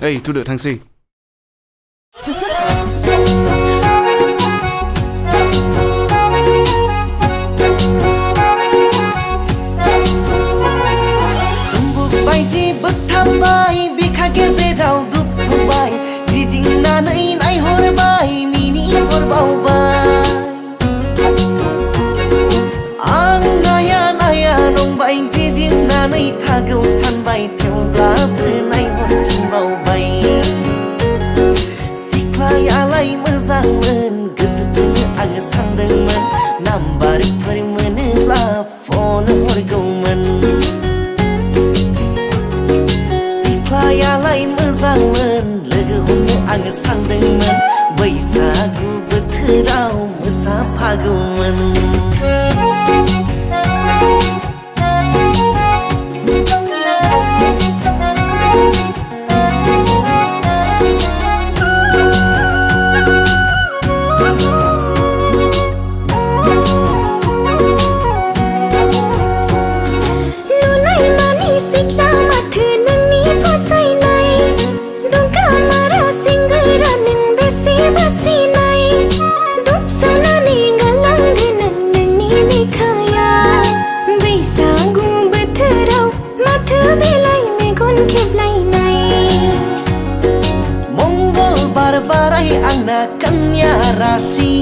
Ê, thu được thằng gì? बायदि बोगथाबबाय बिखा गेजेराव दुब सौबाय गिदिंनानै नायहरबाय मिनिहरबावबाय आं नाया नाया नंबाय गिदिंनानै थागौ सानबाय थेवब्लाबो नायहरफिनबावबाय सिख्लायालाय मोजांमोन गोसोखौनो आङो सानदोंमोन नाम्बारफोर मोनोब्ला फन हरगौमोन सिख्लायालाय मोजांमोन लोगो हमनो आङो सानदोंमोन बैसागु बोथोराव मोसाफागौमोन बाराय आंना कन्या राशि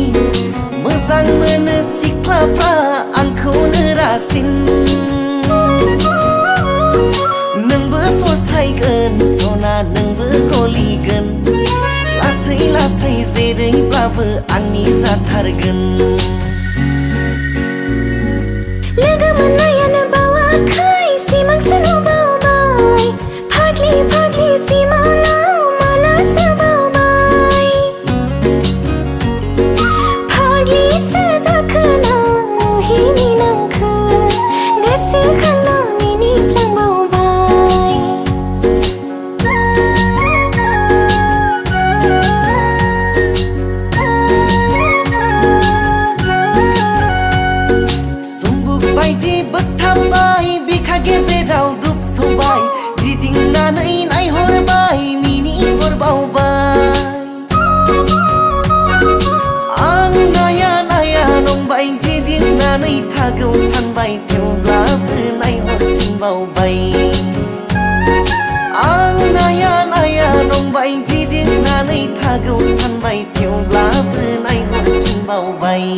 मोजां मोनो सिख्लाफ्रा आंखौनो रासिन नोंबो फसायगोन सना नोंबो गलिगोन लासै लासै जेरैब्लाबो आंनि जाथारगोन लोगो मोननायानो बावाखै सिमांसो नुबावबाय फाग्लि फाग्लि सिमाङाव मालासो बावबाय फाग्लिसो जाखोना मुहिनि नामखौ गोसोखांना मिनिफ्लांबावबाय बायदि बोगथाबबाय बिखा गेजेराव दुब सौबाय गिदिंनानै नायहरबाय मिनिहरबावबाय आं नाया नाया नंबाय गिदिंनानै थागौ सानबाय थेवब्लाबो नायहरफिनबावबाय आं नाया नाया नंबाय गिदिंनानै थागौ सानबाय थेवब्लाबो नायहरफिनबावबाय